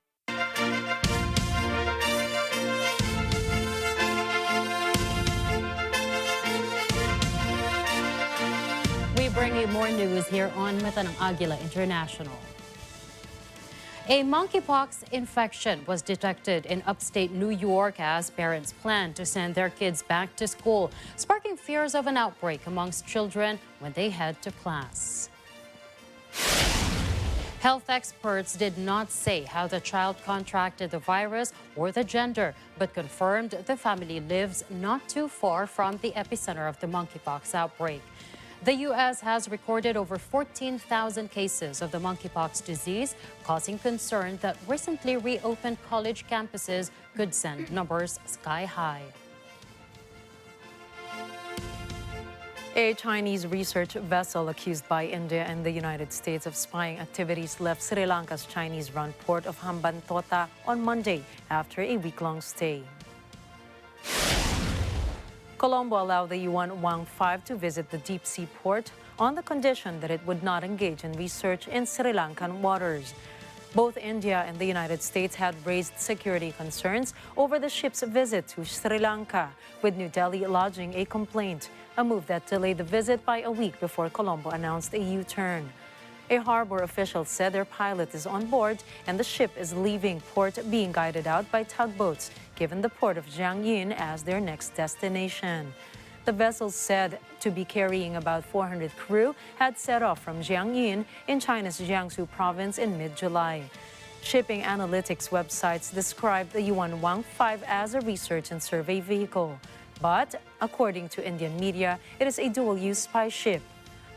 S2: We bring you more news here on Mata ng Agila International. A monkeypox infection was detected in upstate New York as parents plan to send their kids back to school, sparking fears of an outbreak amongst children when they head to class. Health experts did not say how the child contracted the virus or the gender, but confirmed the family lives not too far from the epicenter of the monkeypox outbreak. The U.S. has recorded over 14,000 cases of the monkeypox disease, causing concern that recently reopened college campuses could send numbers sky high.
S1: A Chinese research vessel accused by India and the United States of spying activities left Sri Lanka's Chinese-run port of Hambantota on Monday after a week-long stay. Colombo allowed the Yuan Wang 5 to visit the deep-sea port on the condition that it would not engage in research in Sri Lankan waters. Both India and the United States had raised security concerns over the ship's visit to Sri Lanka, with New Delhi lodging a complaint, a move that delayed the visit by a week before Colombo announced a U-turn. A harbor official said their pilot is on board and the ship is leaving port, being guided out by tugboats, given the port of Jiangyin as their next destination. The vessel, said to be carrying about 400 crew, had set off from Jiangyin in China's Jiangsu province in mid-July. Shipping analytics websites described the Yuan Wang 5 as a research and survey vehicle. But, according to Indian media, it is a dual-use spy ship.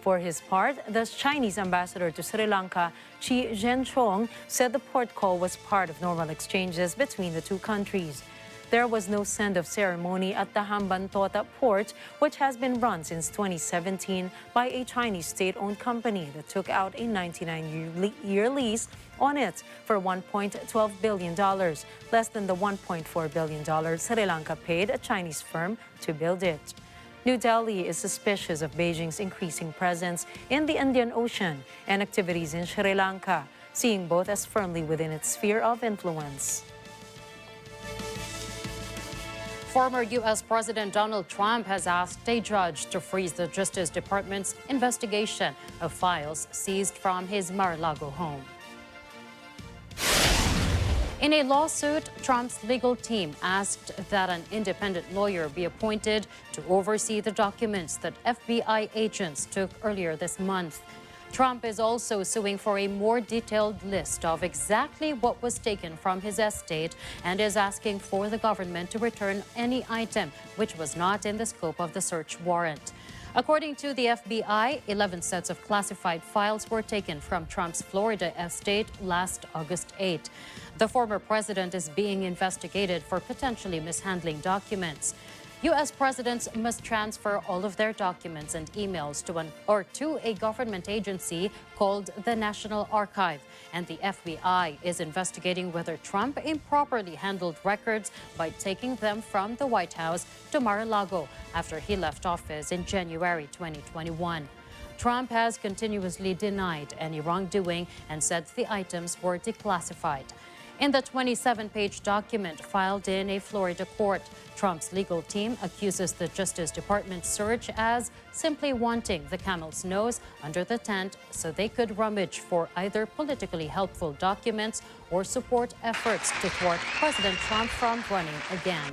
S1: For his part, the Chinese ambassador to Sri Lanka, Chi Zhenchong, said the port call was part of normal exchanges between the two countries. There was no send-off ceremony at the Hambantota port, which has been run since 2017 by a Chinese state-owned company that took out a 99-year lease on it for $1.12 billion, less than the $1.4 billion Sri Lanka paid a Chinese firm to build it. New Delhi is suspicious of Beijing's increasing presence in the Indian Ocean and activities in Sri Lanka, seeing both as firmly within its sphere of influence.
S2: Former U.S. President Donald Trump has asked a judge to freeze the Justice Department's investigation of files seized from his Mar-a-Lago home. In a lawsuit, Trump's legal team asked that an independent lawyer be appointed to oversee the documents that FBI agents took earlier this month. Trump is also suing for a more detailed list of exactly what was taken from his estate and is asking for the government to return any item which was not in the scope of the search warrant. According to the FBI, 11 sets of classified files were taken from Trump's Florida estate last August 8. The former president is being investigated for potentially mishandling documents. U.S. presidents must transfer all of their documents and emails to a government agency called the National Archive, and the FBI is investigating whether Trump improperly handled records by taking them from the White House to Mar-a-Lago after he left office in January 2021. Trump has continuously denied any wrongdoing and said the items were declassified. In the 27-page document filed in a Florida court, Trump's legal team accuses the Justice Department's search as simply wanting the camel's nose under the tent so they could rummage for either politically helpful documents or support efforts to thwart President Trump from running again.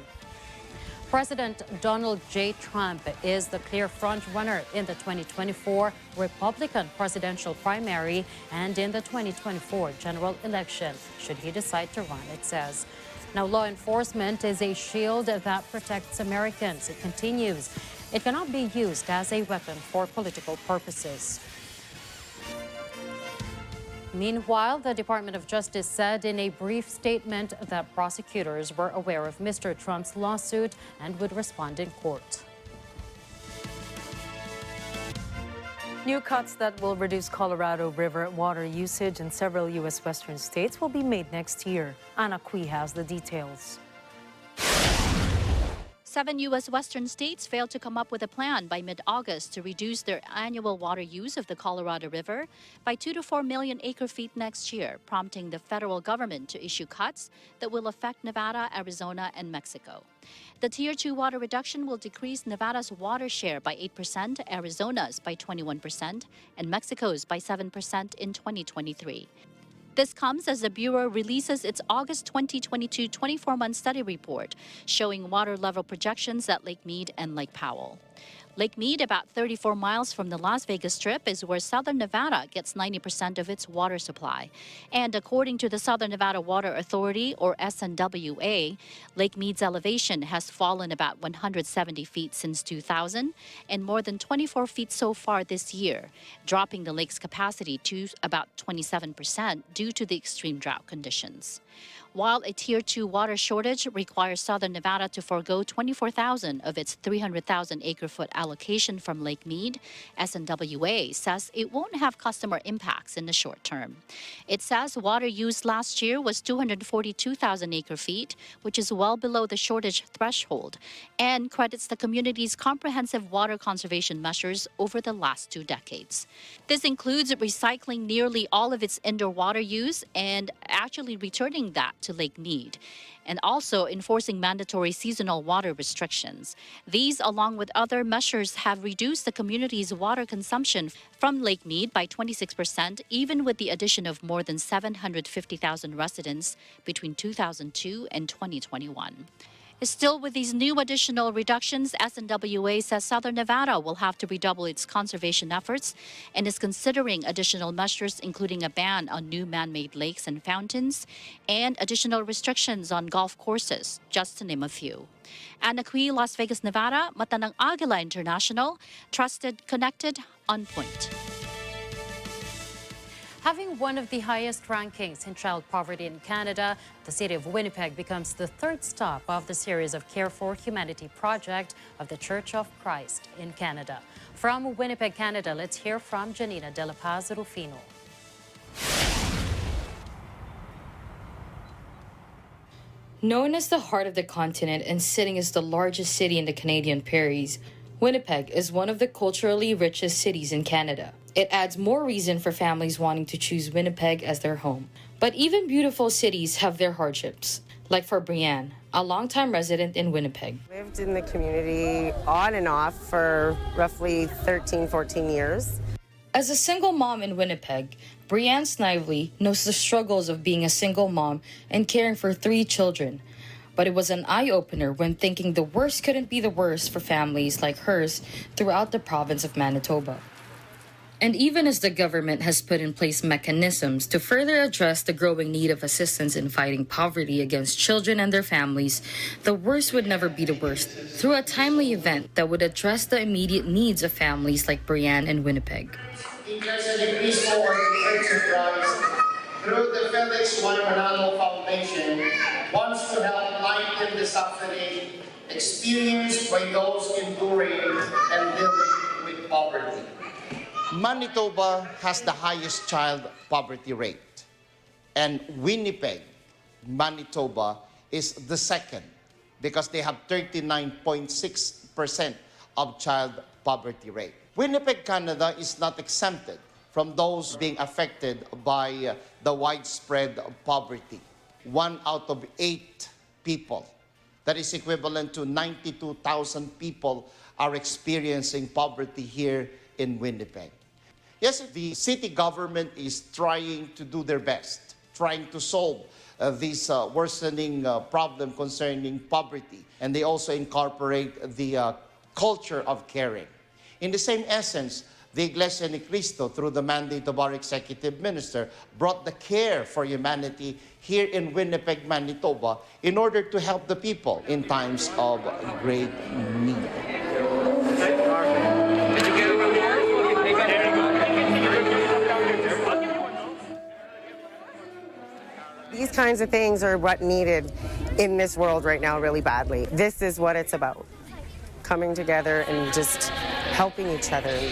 S2: President Donald J. Trump is the clear front-runner in the 2024 Republican presidential primary and in the 2024 general election, should he decide to run, it says. Now, law enforcement is a shield that protects Americans. It continues. It cannot be used as a weapon for political purposes. Meanwhile, the Department of Justice said in a brief statement that prosecutors were aware of Mr. Trump's lawsuit and would respond in court.
S1: New cuts that will reduce Colorado River water usage in several U.S. western states will be made next year. Anna Cui has the details.
S8: 7 U.S. western states failed to come up with a plan by mid-August to reduce their annual water use of the Colorado River by 2 to 4 million acre-feet next year, prompting the federal government to issue cuts that will affect Nevada, Arizona, and Mexico. The Tier 2 water reduction will decrease Nevada's water share by 8%, Arizona's by 21%, and Mexico's by 7% in 2023. This comes as the Bureau releases its August 2022 24-month study report showing water level projections at Lake Mead and Lake Powell. Lake Mead, about 34 miles from the Las Vegas Strip, is where Southern Nevada gets 90% of its water supply. And according to the Southern Nevada Water Authority, or SNWA, Lake Mead's elevation has fallen about 170 feet since 2000 and more than 24 feet so far this year, dropping the lake's capacity to about 27% due to the extreme drought conditions. While a Tier 2 water shortage requires Southern Nevada to forego 24,000 of its 300,000 acre-foot allocation from Lake Mead, SNWA says it won't have customer impacts in the short term. It says water used last year was 242,000 acre-feet, which is well below the shortage threshold, and credits the community's comprehensive water conservation measures over the last 2 decades. This includes recycling nearly all of its indoor water use and actually returning that to Lake Mead, and also enforcing mandatory seasonal water restrictions. These, along with other measures, have reduced the community's water consumption from Lake Mead by 26%, even with the addition of more than 750,000 residents between 2002 and 2021. Still, with these new additional reductions, SNWA says Southern Nevada will have to redouble its conservation efforts and is considering additional measures, including a ban on new man-made lakes and fountains and additional restrictions on golf courses, just to name a few. Anna Cui, Las Vegas, Nevada, Mata ng Agila International, trusted, connected, on point.
S2: Having one of the highest rankings in child poverty in Canada, the city of Winnipeg becomes the third stop of the series of Care for Humanity project of the Church of Christ in Canada. From Winnipeg, Canada, let's hear from Janina De La Paz Rufino.
S9: Known as the heart of the continent and sitting as the largest city in the Canadian prairies, Winnipeg is one of the culturally richest cities in Canada. It adds more reason for families wanting to choose Winnipeg as their home. But even beautiful cities have their hardships, like for Brianne, a longtime resident in Winnipeg.
S10: Lived in the community on and off for roughly 13, 14 years.
S9: As a single mom in Winnipeg, Brianne Snively knows the struggles of being a single mom and caring for 3 children. But it was an eye-opener when thinking the worst couldn't be the worst for families like hers throughout the province of Manitoba. And even as the government has put in place mechanisms to further address the growing need of assistance in fighting poverty against children and their families, the worst would never be the worst through a timely event that would address the immediate needs of families like Brianne in Winnipeg.
S24: Iglesia de Cristo or the Church of Christ, through the Felix Y. Manalo Foundation, wants to help lighten the suffering experienced by those enduring and living with poverty.
S25: Manitoba has the highest child poverty rate, and Winnipeg, Manitoba, is the second because they have 39.6% of child poverty rate. Winnipeg, Canada is not exempted from those being affected by the widespread poverty. 1 out of 8 people, that is equivalent to 92,000 people, are experiencing poverty here in Winnipeg. Yes, the city government is trying to do their best, trying to solve this worsening problem concerning poverty. And they also incorporate the culture of caring. In the same essence, the Iglesia ni Cristo, through the mandate of our executive minister, brought the care for humanity here in Winnipeg, Manitoba, in order to help the people in times of great need.
S10: These kinds of things are what needed in this world right now really badly. This is what it's about. Coming together and just helping each other and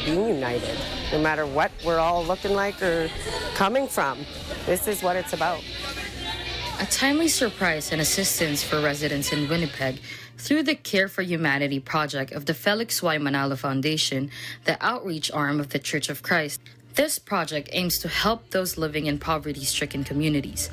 S10: being united. No matter what we're all looking like or coming from, this is what it's about.
S2: A timely surprise and assistance for residents in Winnipeg through the Care for Humanity project of the Felix Y. Manalo Foundation, the outreach arm of the Church of Christ. This project aims to help those living in poverty-stricken communities.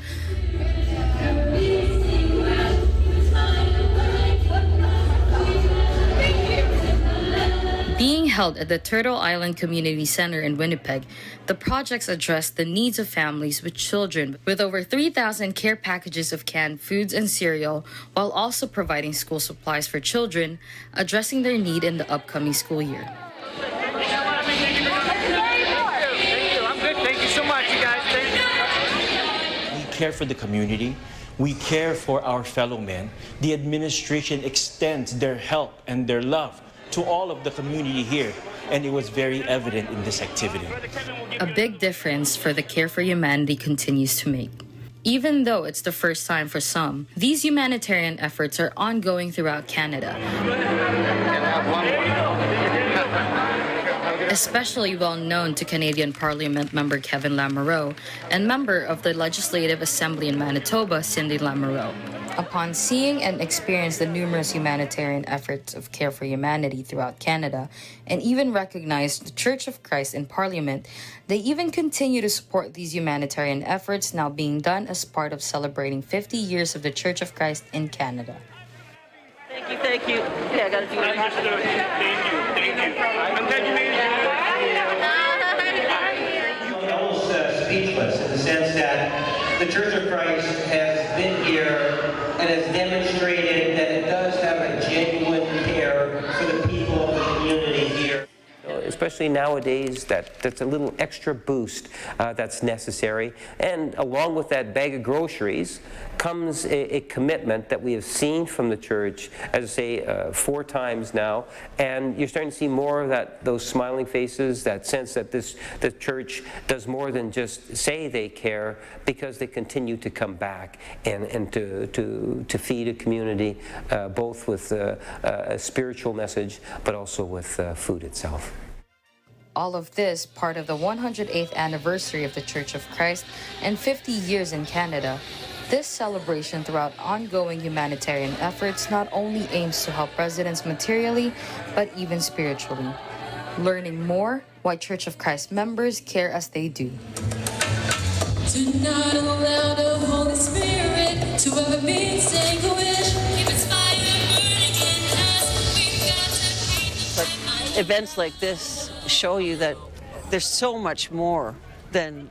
S2: Being held at the Turtle Island Community Center in Winnipeg, the projects address the needs of families with children with over 3,000 care packages of canned foods and cereal, while also providing school supplies for children, addressing their need in the upcoming school year.
S4: Care for the community, we care for our fellow men. The administration extends their help and their love to all of the community here, and it was very evident in this activity.
S2: A big difference for the Care for Humanity continues to make. Even though it's the first time for some, these humanitarian efforts are ongoing throughout Canada. Especially well known to Canadian Parliament member Kevin Lamoureux and member of the Legislative Assembly in Manitoba, Cindy Lamoureux. Upon seeing and experience the numerous humanitarian efforts of Care for Humanity throughout Canada, and even recognized the Church of Christ in Parliament, they even continue to support these humanitarian efforts now being done as part of celebrating 50 years of the Church of Christ in Canada.
S5: Thank you. Yeah, I gotta do it. Thank you. I'm glad you made it.
S11: Almost speechless in the sense that the Church of Christ has been here and has demonstrated that it does have a genuine care for the people of the community here.
S12: Especially nowadays, that's a little extra boost that's necessary. And along with that bag of groceries comes a commitment that we have seen from the church, as I say, 4 times now. And you're starting to see more of those smiling faces, that sense that the church does more than just say they care, because they continue to come back and to feed a community, both with a spiritual message, but also with food itself.
S2: All of this part of the 108th anniversary of the Church of Christ and 50 years in Canada. This celebration throughout ongoing humanitarian efforts not only aims to help residents materially, but even spiritually. Learning more why Church of Christ members care as they do.
S13: Do not allow the Holy Spirit to ever be extinguished. If it's fire burning in us, we've got to keep.
S26: But events like this show you that there's so much more than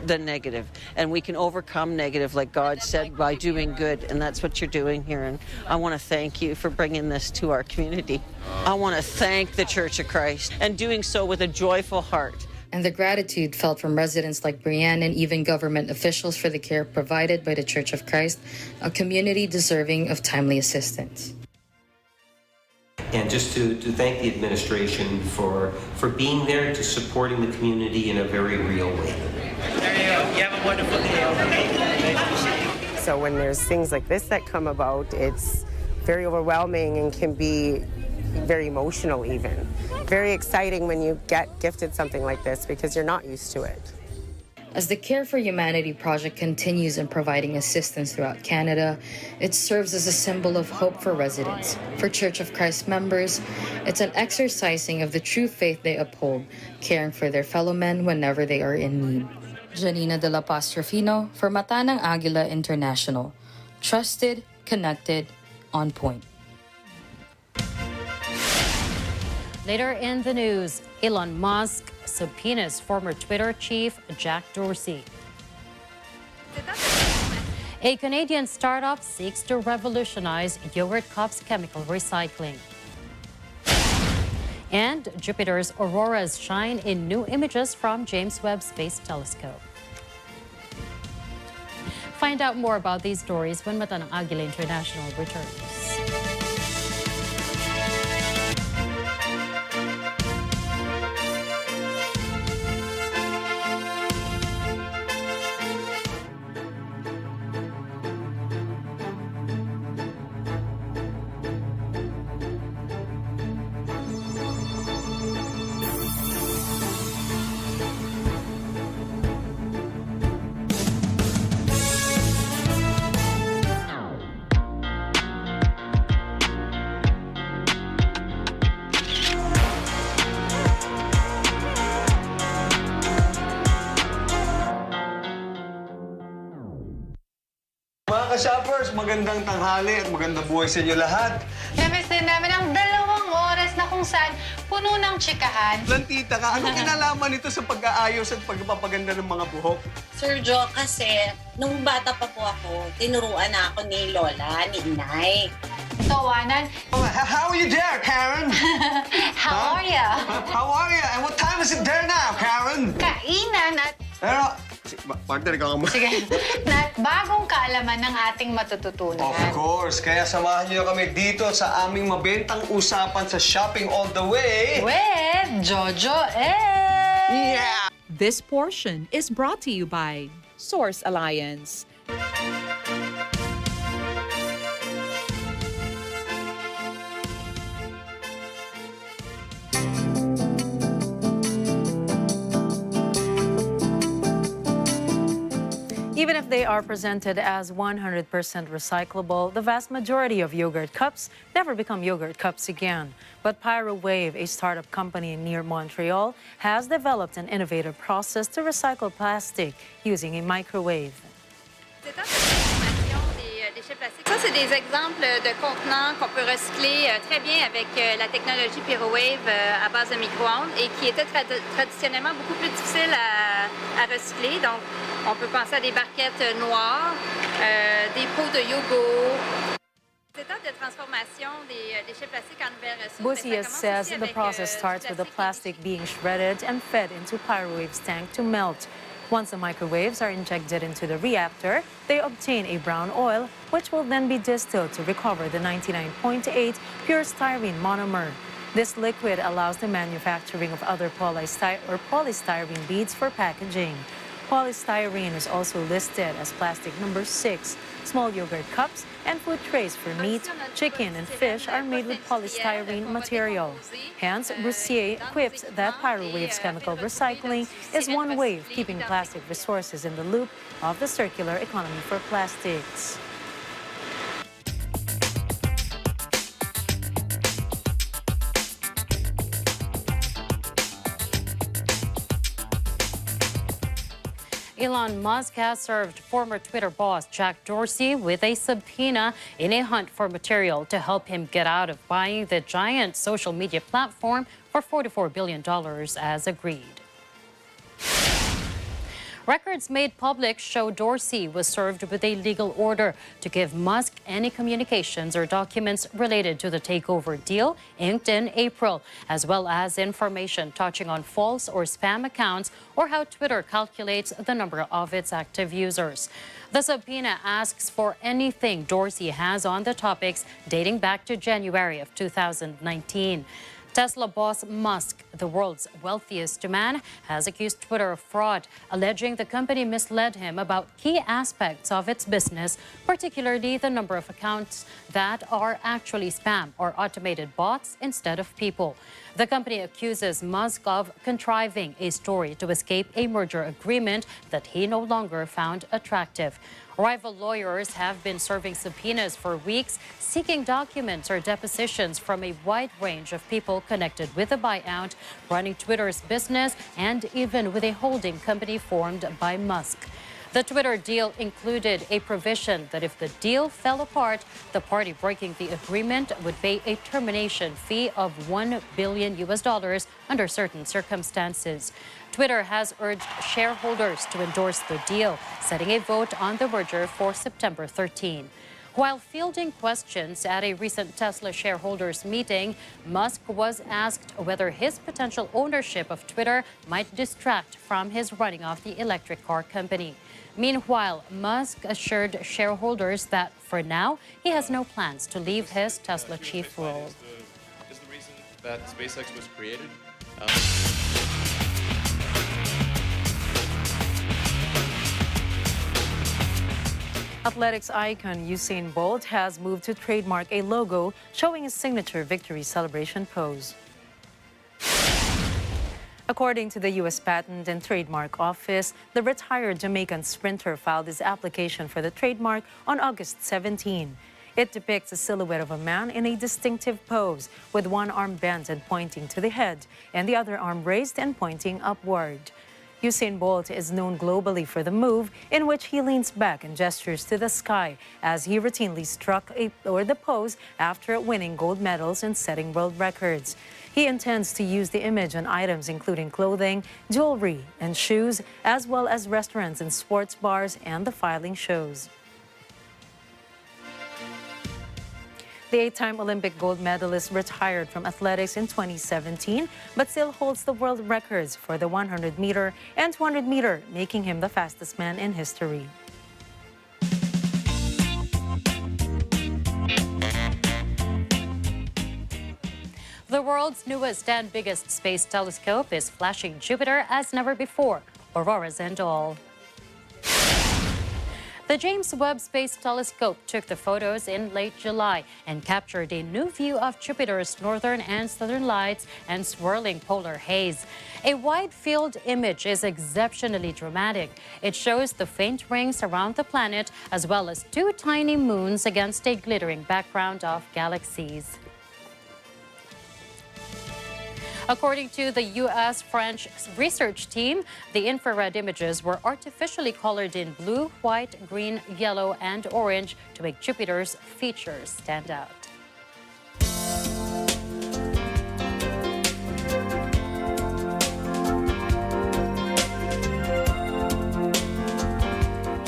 S26: negative, and we can overcome negative, like God said, by doing good, and that's what you're doing here. And I want to thank you for bringing this to our community. I want to thank the Church of Christ, and doing so with a joyful heart.
S2: And the gratitude felt from residents like Brianne and even government officials for the care provided by the Church of Christ, a community deserving of timely assistance.
S12: And just to thank the administration for being there, to supporting the community in a very real way.
S11: There you go. You have a wonderful day.
S10: So when there's things like this that come about, it's very overwhelming and can be very emotional even. Very exciting when you get gifted something like this because you're not used to it.
S2: As the Care for Humanity project continues in providing assistance throughout Canada, it serves as a symbol of hope for residents. For Church of Christ members, it's an exercising of the true faith they uphold, caring for their fellow men whenever they are in need. Janina de la Paz Trofino for Mata ng Agila International. Trusted, connected, on point.
S1: Later in the news, Elon Musk subpoenas former Twitter chief Jack Dorsey.
S2: A Canadian startup seeks to revolutionize yogurt cups chemical recycling. And Jupiter's auroras shine in new images from James Webb Space Telescope. Find out more about these stories when Mata ng Agila International returns.
S14: Mga ka-shoppers, magandang tanghali at magandang buhay sa inyo lahat.
S15: Na-miss din namin ang 2 oras na kung saan puno ng tsikahan.
S14: Lantita ka, anong kinalaman nito sa pag-aayos at pagpapaganda ng mga buhok?
S16: Sir Joe, kasi nung bata pa po ako, tinuruan na ako ni Lola, ni Inay.
S15: Tawanan.
S14: How are you there, Karen?
S15: How are ya?
S14: How are you? And what time is it there now, Karen?
S15: Kainan at...
S14: Pero, partner, ikaw mo.
S15: Sige. At bagong kaalaman ng ating matututunan.
S14: Of course. Kaya samahan niyo kami dito sa aming mabentang usapan sa Shopping All the Way.
S15: With Jojo
S14: Yeah!
S17: This portion is brought to you by Source Alliance.
S1: Even if they are presented as 100% recyclable, the vast majority of yogurt cups never become yogurt cups again. But Pyrowave, a startup company near Montreal, has developed an innovative process to recycle plastic using a microwave.
S19: Déchets plastiques. Ça, c'est des exemples de contenants qu'on peut recycler très bien avec la technologie Pyrowave à base de micro-ondes et qui était traditionnellement beaucoup plus difficile à recycler. Donc, on peut penser à des barquettes noires, des pots de yogourt.
S1: Busias says the process starts with the plastic being shredded and fed into Pyrowave's tank to melt. Once the microwaves are injected into the reactor, they obtain a brown oil, which will then be distilled to recover the 99.8 pure styrene monomer. This liquid allows the manufacturing of other polystyrene beads for packaging. Polystyrene is also listed as plastic number 6. Small yogurt cups and food trays for meat, chicken, and fish are made with polystyrene material. Hence, Bussier quips that Pyrowave's chemical recycling is one way of keeping plastic resources in the loop of the circular economy for plastics.
S2: Elon Musk has served former Twitter boss Jack Dorsey with a subpoena in a hunt for material to help him get out of buying the giant social media platform for $44 billion as agreed. Records made public show Dorsey was served with a legal order to give Musk any communications or documents related to the takeover deal inked in April, as well as information touching on false or spam accounts or how Twitter calculates the number of its active users. The subpoena asks for anything Dorsey has on the topics dating back to January of 2019. Tesla boss Musk, the world's wealthiest man, has accused Twitter of fraud, alleging the company misled him about key aspects of its business, particularly the number of accounts that are actually spam or automated bots instead of people. The company accuses Musk of contriving a story to escape a merger agreement that he no longer found attractive. Rival lawyers have been serving subpoenas for weeks, seeking documents or depositions from a wide range of people connected with the buyout, running Twitter's business, and even with a holding company formed by Musk.
S8: The Twitter deal included a provision that if the deal fell apart, the party breaking the agreement would pay a termination fee of $1 billion under certain circumstances. Twitter has urged shareholders to endorse the deal, setting a vote on the merger for September 13. While fielding questions at a recent Tesla shareholders meeting, Musk was asked whether his potential ownership of Twitter might distract from his running of the electric car company. Meanwhile, Musk assured shareholders that for now, he has no plans to leave his Tesla chief role.
S3: Is the reason that SpaceX was created?
S1: Athletics icon Usain Bolt has moved to trademark a logo showing his signature victory celebration pose. According to the U.S. Patent and Trademark Office, the retired Jamaican sprinter filed his application for the trademark on August 17. It depicts a silhouette of a man in a distinctive pose, with one arm bent and pointing to the head, and the other arm raised and pointing upward. Usain Bolt is known globally for the move in which he leans back and gestures to the sky as he routinely struck the pose after winning gold medals and setting world records. He intends to use the image on items including clothing, jewelry, and shoes, as well as restaurants and sports bars and the filing shows. The 8-time Olympic gold medalist retired from athletics in 2017, but still holds the world records for the 100-meter and 200-meter, making him the fastest man in history.
S8: The world's newest and biggest space telescope is flashing Jupiter as never before, auroras and all. The James Webb Space Telescope took the photos in late July and captured a new view of Jupiter's northern and southern lights and swirling polar haze. A wide-field image is exceptionally dramatic. It shows the faint rings around the planet as well as two tiny moons against a glittering background of galaxies. According to the U.S.-French research team, the infrared images were artificially colored in blue, white, green, yellow, and orange to make Jupiter's features stand out.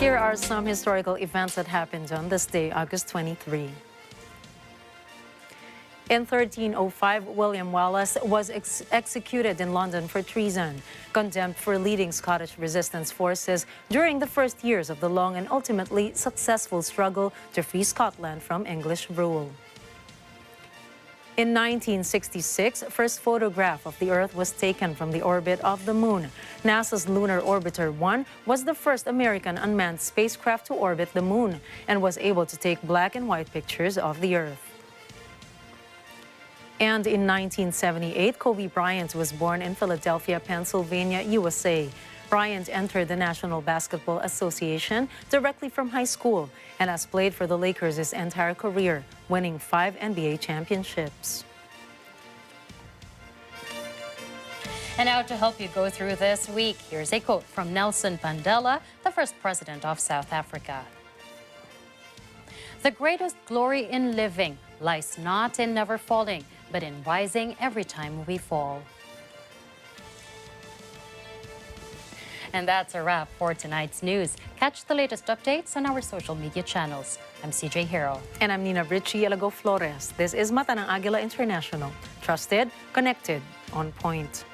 S1: Here are some historical events that happened on this day, August 23. In 1305, William Wallace was executed in London for treason, condemned for leading Scottish resistance forces during the first years of the long and ultimately successful struggle to free Scotland from English rule. In 1966, first photograph of the Earth was taken from the orbit of the Moon. NASA's Lunar Orbiter 1 was the first American unmanned spacecraft to orbit the Moon and was able to take black and white pictures of the Earth. And in 1978, Kobe Bryant was born in Philadelphia, Pennsylvania, USA. Bryant entered the National Basketball Association directly from high school and has played for the Lakers his entire career, winning 5 NBA championships.
S8: And now to help you go through this week, here's a quote from Nelson Mandela, the first president of South Africa. "The greatest glory in living lies not in never falling, but in rising every time we fall." And that's a wrap for tonight's news. Catch the latest updates on our social media channels. I'm CJ Hero.
S1: And I'm Nina Richie Elago Flores. This is Mata ng Agila International. Trusted, connected, on point.